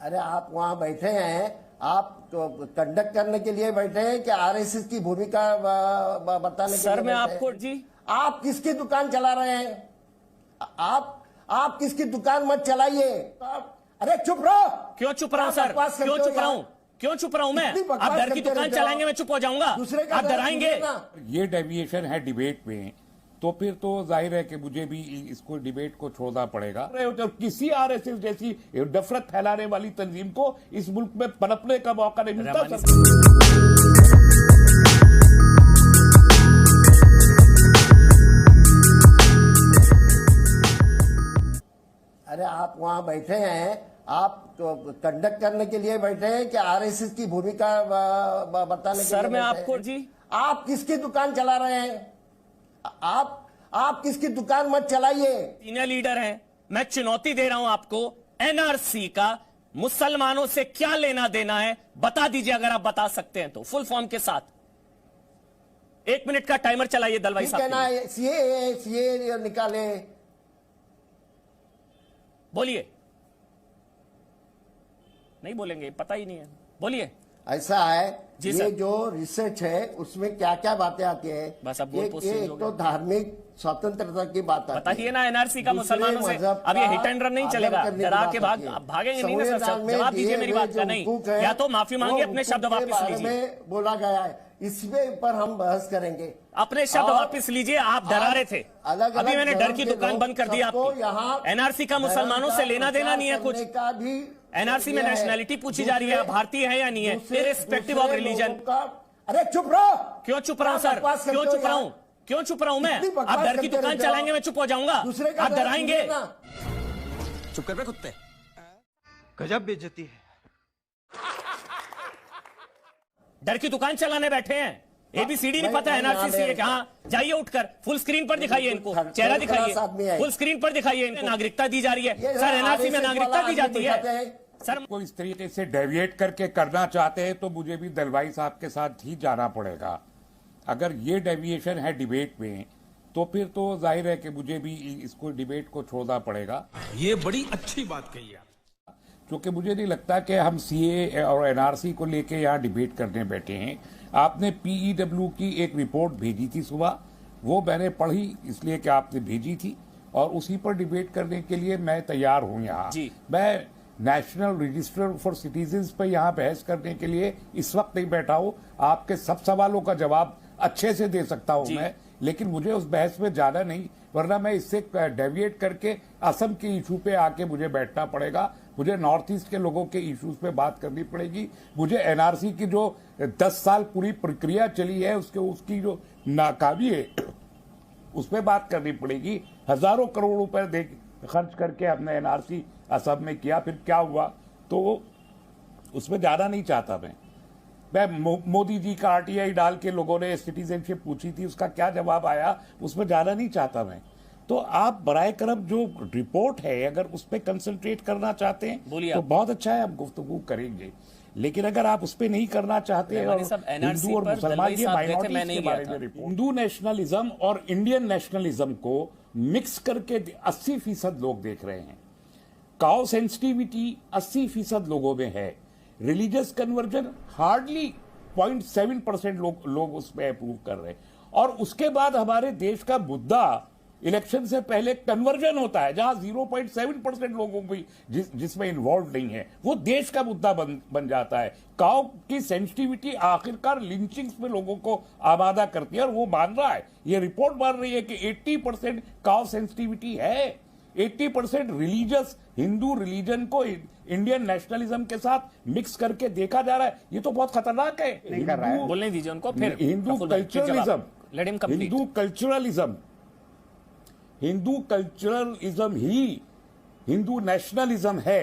अरे आप वहाँ बैठे हैं, आप तो कंडक्ट करने के लिए बैठे हैं कि आरएसएस की भूमिका बताने के लिए सर मैं बैठे आपको हैं? जी आप किसकी दुकान चला रहे हैं? आप किसकी दुकान मत चलाइए। अरे चुप रहो। क्यों चुप रहा हूं सर? बकवास करते क्यों हो चुप रहा यार? हूं? क्यों चुप रहा हूं मैं? इतनी बकवास आप डर की करते दुकान रहते हो। चलाएंगे, मैं चुप हो जाऊंगा? दूसरे का आप डर डराएंगे? सुनिए ना। ये डेविएशन है डिबेट में, तो फिर तो जाहिर है कि मुझे भी इसको डिबेट को छोड़ना पड़ेगा। तो किसी आरएसएस जैसी नफरत फैलाने वाली तंजीम को इस मुल्क में पनपने का मौका नहीं मिलता। अरे आप वहाँ बैठे हैं, आप तो कंडक्ट करने के लिए बैठे हैं कि आरएसएस की भूमिका बताने के लिए सर मैं बैठे आपको हैं? जी आप किसकी दुकान चला रहे हैं? आप किसकी दुकान मत चलाइए। सीनियर लीडर हैं, मैं चुनौती दे रहा हूं आपको। एनआरसी का मुसलमानों से क्या लेना देना है बता दीजिए, अगर आप बता सकते हैं तो फुल फॉर्म के साथ। 1 मिनट का टाइमर चलाइए दलवाई ठीक है साहब। ना, सीए निकाले। बोलिए। नहीं बोलेंगे, पता ही नहीं है, बोलिए। ऐसा है, जी ये सर। जो रिसर्च है उसमें क्या क्या बातें आती है? बस अब गोल पोस्ट चेंज हो एक तो गया। धार्मिक स्वतंत्रता की बात आती है। बताइए ना एनआरसी का दूसरे मुसलमानों से। मजहब अब ये का हिट एंड रन नहीं आदर चलेगा, करने की डरा बात के आती है। भागेंगे नहीं ना सर। संविधान में जवाब दीजिए दिए मेरी हुए बात का। जो नहीं, हुकूक है, या तो माफी मांगिए, वो अपने शब्द हुकूक के वापस बारे लीजिए। में बोला गया है, इसमें पर हम बहस करेंगे। अपने शब्द और वापस लीजिए। आप डरा रहे थे, अलग अभी मैंने डर धर्म की के दुकान लोग बंद कर दी सबको आपकी। यहाँ एनआरसी का मुसलमानों से लेना देना नहीं है कुछ। करने का भी एनआरसी में दिया है। नेशनैलिटी पूछी जा रही है, भारतीय है या नहीं है, इररिस्पेक्टिव ऑफ दूसरे रिलीजन। लोगों का। अरे चुप रहो। क्यों चुप रहा हूं सर? बकवास करते क्यों हो चुप रहा यार? हूं? क्यों चुप रहा हूं मैं? इतनी बकवास आप डर की करते दुकान रहते हो। चलाएंगे, मैं चुप हो जाऊंगा? दूसरे का आप डर डराएंगे? सुनिए ना। चुप कर बे कुत्ते। गजब बेइज्जती है। डर की दुकान चलाने बैठे हैं, एबीसीडी नहीं पता, एनआरसी सी कहां? जाइए उठकर फुल स्क्रीन पर दिखाइए इनको, चेहरा दिखाइए, फुल स्क्रीन पर दिखाइए इनको। नागरिकता दी जा रही है सर, एनआरसी में नागरिकता दी जाती है सर। को इस तरीके से डेविएट करके करना चाहते हैं तो मुझे भी दलवाई साहब के साथ ही जाना पड़ेगा। अगर ये डेविएशन है डिबेट में, तो फिर तो जाहिर है कि मुझे भी इसको डिबेट को छोड़ना पड़ेगा। ये बड़ी अच्छी बात कही आप। क्योंकि मुझे नहीं लगता कि हम सीए और एनआरसी को लेके यहाँ डिबेट करने बैठे हैं। आपने पीईडब्ल्यू की एक रिपोर्ट भेजी थी सुबह, वो मैंने पढ़ी इसलिए कि आपने भेजी थी, और उसी पर डिबेट करने के लिए मैं तैयार हूँ यहाँ। मैं नेशनल रजिस्टर फॉर सिटीजन्स पर यहाँ बहस करने के लिए इस वक्त नहीं बैठा हूँ। आपके सब सवालों का जवाब अच्छे से दे सकता हूँ मैं, लेकिन मुझे उस बहस में जाना नहीं, वरना मैं इससे डेविएट करके असम के इशू पे आके मुझे बैठना पड़ेगा। मुझे नॉर्थ ईस्ट के लोगों के इश्यूज पे बात करनी पड़ेगी। मुझे एनआरसी की जो 10 साल पूरी प्रक्रिया चली है उसकी जो नाकामी है उस पर बात करनी पड़ेगी। हजारों करोड़ रुपए खर्च करके हमने एनआरसी असम में किया, फिर क्या हुआ, तो उसमें जाना नहीं चाहता मैं मोदी जी का आरटीआई डाल के लोगों ने सिटीजनशिप पूछी थी, उसका क्या जवाब आया, उसमें जाना नहीं चाहता मैं। तो आप बराए करम जो रिपोर्ट है अगर उस पर कंसंट्रेट करना चाहते हैं तो बहुत अच्छा है, हम गुफ्तगू करेंगे। लेकिन अगर आप उस पर नहीं करना चाहते और हिंदू और मुसलमान ये माइनॉरिटीज के बारे में हिंदू नेशनलिज्म और इंडियन नेशनलिज्म को मिक्स करके 80% लोग देख रहे हैं। काउ सेंसिटिविटी 80% लोगों में है। रिलीजियस कन्वर्जन हार्डली 0.7% लोग उस पर अप्रूव कर रहे हैं। और उसके बाद हमारे देश का मुद्दा इलेक्शन से पहले कन्वर्जन होता है, जहां 0.7% लोगों की जिसमें इन्वॉल्व नहीं है, वो देश का मुद्दा बन जाता है। काउ की सेंसिटिविटी आखिरकार लिंचिंग्स में लोगों को आबादा करती है, और वो मान रहा है, ये रिपोर्ट मान रही है कि 80% काउ सेंसिटिविटी है। 80% रिलीजियस हिंदू रिलीजन को इंडियन नेशनलिज्म के साथ मिक्स करके देखा जा रहा है। ये तो बहुत खतरनाक है। नहीं कर रहा है, बोलने दीजिए उनको। फिर हिंदू कल्चरलिज्म ही हिंदू नेशनलिज्म है।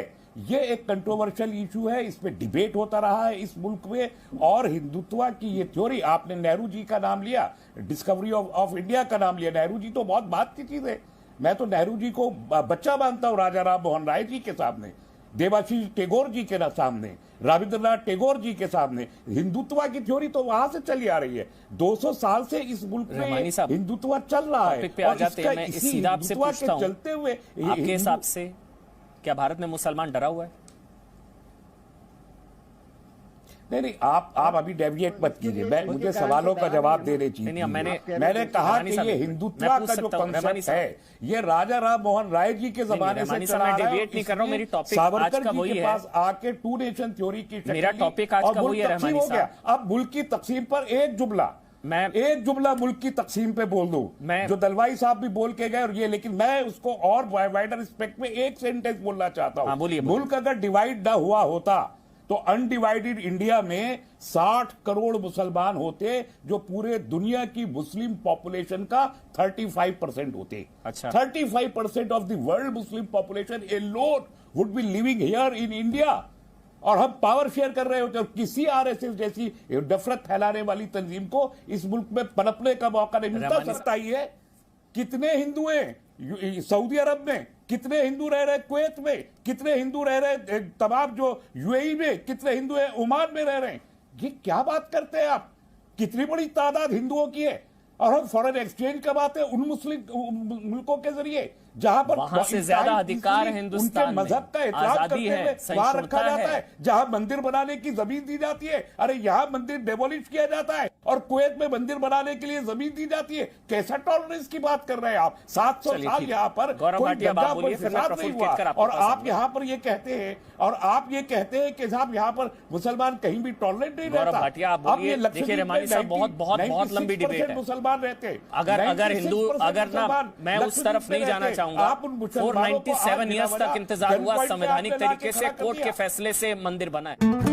ये एक कंट्रोवर्शियल इशू है, इस पे डिबेट होता रहा है इस मुल्क में। और हिंदुत्व की ये थ्योरी, आपने नेहरू जी का नाम लिया, डिस्कवरी ऑफ इंडिया का नाम लिया। नेहरू जी तो बहुत बात की चीज है। मैं तो नेहरू जी को बच्चा मानता हूं, राजा राम मोहन राय जी के सामने, देवाशीष टैगोर जी के सामने, रविंद्रनाथ टैगोर जी के सामने। हिंदुत्व की थ्योरी तो वहां से चली आ रही है। 200 साल से इस मुल्क में हिंदुत्व चल रहा है। पे आ जाते हैं, मैं सीधा आपसे पूछता हूं, चलते हुए आपके हिसाब से क्या भारत में मुसलमान डरा हुआ है? नहीं, आप अभी डेविएट मत कीजिए। मुझे सवालों का जवाब देने चाहिए। नहीं, मैंने कहा कि ये हिंदुत्व का जो कॉन्सेप्ट है, ये राजा राम मोहन राय जी के जमाने से चला आ रहा है। डेविएट नहीं कर रहा हूं, मेरी टॉपिक आज सावरकर का जी वही के है। पास आके टू नेशन थ्योरी की मेरा टॉपिक आज का वही है, रहमानी साहब। अब मुल्क की तकसीम पर एक जुमला मुल्क की तकसीम पे बोल दूं, जो दलवाई साहब भी बोल के गए और ये, लेकिन मैं उसको और वाइडर रिस्पेक्ट में एक सेंटेंस बोलना चाहता हूं। मुल्क अगर डिवाइड ना हुआ होता तो अनडिवाइडेड इंडिया में 60 करोड़ मुसलमान होते, जो पूरे दुनिया की मुस्लिम पॉपुलेशन का 35% होते। अच्छा। 35% of the world Muslim population alone would be living here in India, और हम पावर शेयर कर रहे होते। और किसी आरएसएस जैसी नफरत फैलाने वाली तंजीम को इस मुल्क में पनपने का मौका नहीं मिलता। सकता ही है। कितने हिंदू हैं सऊदी अरब में, कितने हिंदू रह रहे कुवैत में, कितने हिंदू रह रहे तमाम जो यूएई में, कितने हिंदू हैं ओमान में रह रहे हैं। ये क्या बात करते हैं आप? कितनी बड़ी तादाद हिंदुओं की है, और हम फॉरेन एक्सचेंज कमाते हैं उन मुस्लिम मुल्कों के जरिए जहां पर वहां से ज्यादा अधिकार हिंदुस्तान में, मजहब का एहतराम करते हुए वहां रखा जाता है, जहां मंदिर बनाने की जमीन दी जाती है। अरे यहां मंदिर डेमोलिश किया जाता है और कुवैत में मंदिर बनाने के लिए जमीन दी जाती है। कैसा टॉलरेंस की बात कर रहे हैं आप? 700 साल यहाँ पर कोई दंगा कोई फसाद नहीं हुआ, और आप यहाँ पर ये कहते हैं, और आप ये कहते हैं कि साहब यहाँ पर मुसलमान कहीं भी टॉलरेट नहीं रहता। अब ये देखिए रहमानी साहब, बहुत लंबी डिबेट है। मुसलमान रहते, अगर हिंदू, अगर ना मैं उस तरफ नहीं जाना चाहूंगा। 497 ईयर्स तक इंतजार हुआ, संवैधानिक तरीके से कोर्ट के फैसले से मंदिर बना है।